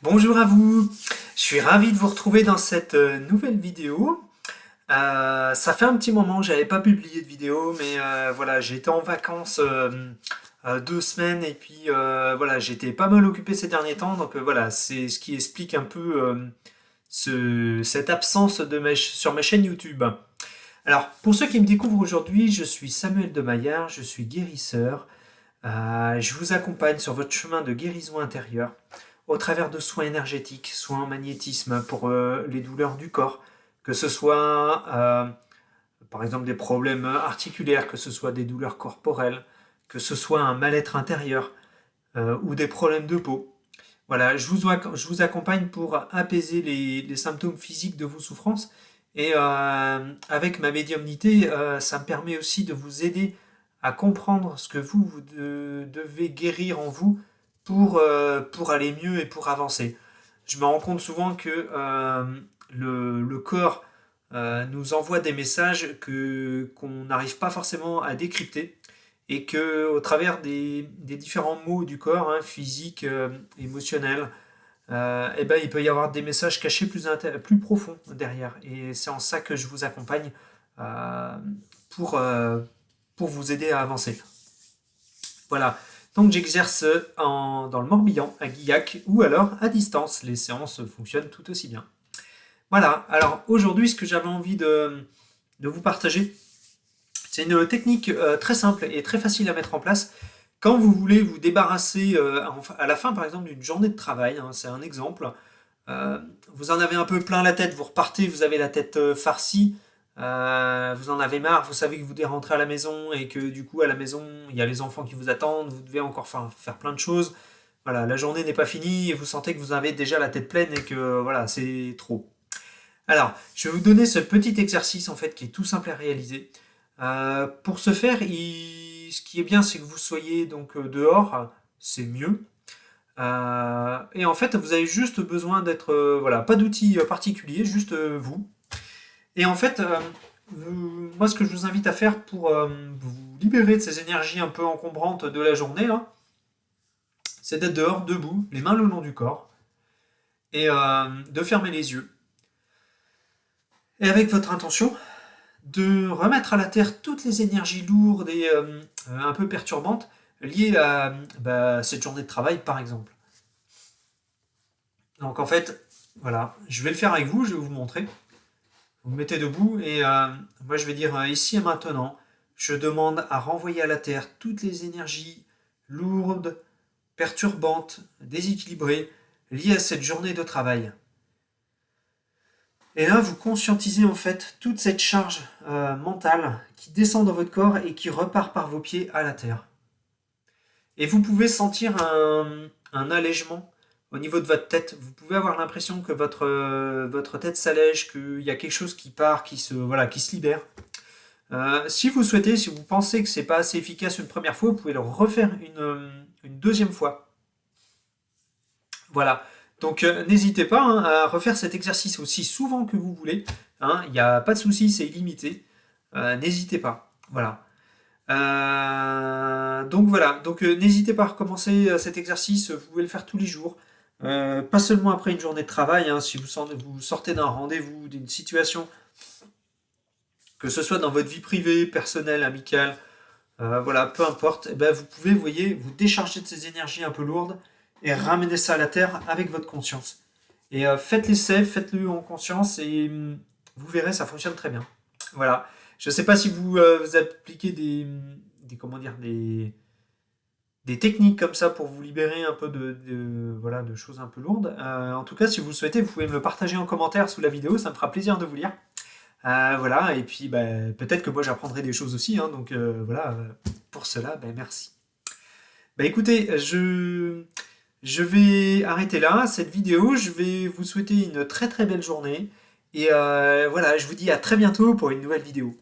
Bonjour à vous, je suis ravi de vous retrouver dans cette nouvelle vidéo. Ça fait un petit moment que j'avais pas publié de vidéo, mais voilà, j'ai été en vacances 2 semaines et puis voilà, j'étais pas mal occupé ces derniers temps, donc voilà, c'est ce qui explique un peu cette absence sur ma chaîne YouTube. Alors, pour ceux qui me découvrent aujourd'hui, je suis Samuel de Maillard, je suis guérisseur. Je vous accompagne sur votre chemin de guérison intérieure au travers de soins énergétiques, soins en magnétisme pour les douleurs du corps, que ce soit par exemple des problèmes articulaires, que ce soit des douleurs corporelles, que ce soit un mal-être intérieur ou des problèmes de peau. Voilà, je vous accompagne pour apaiser les symptômes physiques de vos souffrances et avec ma médiumnité, ça me permet aussi de vous aider à comprendre ce que vous devez guérir en vous pour aller mieux et pour avancer. Je me rends compte souvent que le corps nous envoie des messages qu'on n'arrive pas forcément à décrypter et que au travers des différents mots du corps, hein, physique, émotionnel, eh ben, il peut y avoir des messages cachés plus profonds derrière. Et c'est en ça que je vous accompagne euh, pour, euh, pour vous aider à avancer. Voilà. Donc j'exerce dans le Morbihan, à Guillac, ou alors à distance. Les séances fonctionnent tout aussi bien. Voilà. Alors aujourd'hui, ce que j'avais envie de vous partager, c'est une technique très simple et très facile à mettre en place quand vous voulez vous débarrasser à la fin, par exemple, d'une journée de travail. Hein, c'est un exemple. Euh, vous en avez un peu plein la tête, vous repartez, vous avez la tête farcie, vous en avez marre, vous savez que vous devez rentrer à la maison et que du coup à la maison il y a les enfants qui vous attendent, vous devez encore faire plein de choses. Voilà, la journée n'est pas finie et vous sentez que vous avez déjà la tête pleine et que voilà, c'est trop. Alors, je vais vous donner ce petit exercice en fait qui est tout simple à réaliser. Pour ce faire, ce qui est bien, c'est que vous soyez donc dehors, c'est mieux. Et en fait, vous avez juste besoin d'être, voilà, pas d'outils particuliers, juste vous. Et en fait, moi, ce que je vous invite à faire pour vous libérer de ces énergies un peu encombrantes de la journée, là, c'est d'être dehors, debout, les mains le long du corps, et de fermer les yeux. Et avec votre intention, de remettre à la terre toutes les énergies lourdes et un peu perturbantes liées à cette journée de travail, par exemple. Donc en fait, voilà, je vais le faire avec vous, je vais vous montrer. Vous me mettez debout et moi je vais dire ici et maintenant, je demande à renvoyer à la terre toutes les énergies lourdes, perturbantes, déséquilibrées liées à cette journée de travail. Et là, vous conscientisez en fait toute cette charge mentale qui descend dans votre corps et qui repart par vos pieds à la terre. Et vous pouvez sentir un allègement au niveau de votre tête. Vous pouvez avoir l'impression que votre tête s'allège, qu'il y a quelque chose qui part, qui se libère. Si vous souhaitez, si vous pensez que c'est pas assez efficace une première fois, vous pouvez le refaire une deuxième fois. Voilà. Donc n'hésitez pas hein, à refaire cet exercice aussi souvent que vous voulez. Hein. Il n'y a pas de souci, c'est illimité. N'hésitez pas. Voilà. Donc voilà, donc n'hésitez pas à recommencer cet exercice, vous pouvez le faire tous les jours, pas seulement après une journée de travail, hein, si vous sortez d'un rendez-vous, d'une situation, que ce soit dans votre vie privée, personnelle, amicale, voilà, peu importe, eh ben, vous pouvez, vous voyez, vous décharger de ces énergies un peu lourdes et ramener ça à la terre avec votre conscience. Et faites l'essai, faites-le en conscience et vous verrez, ça fonctionne très bien. Voilà. Je ne sais pas si vous appliquez comment dire, des techniques comme ça pour vous libérer un peu voilà, de choses un peu lourdes. En tout cas, si vous le souhaitez, vous pouvez me le partager en commentaire sous la vidéo, ça me fera plaisir de vous lire. Voilà, et puis peut-être que moi j'apprendrai des choses aussi, hein, donc voilà, pour cela, merci. Écoutez, je vais arrêter là cette vidéo, je vais vous souhaiter une très très belle journée, et voilà, je vous dis à très bientôt pour une nouvelle vidéo.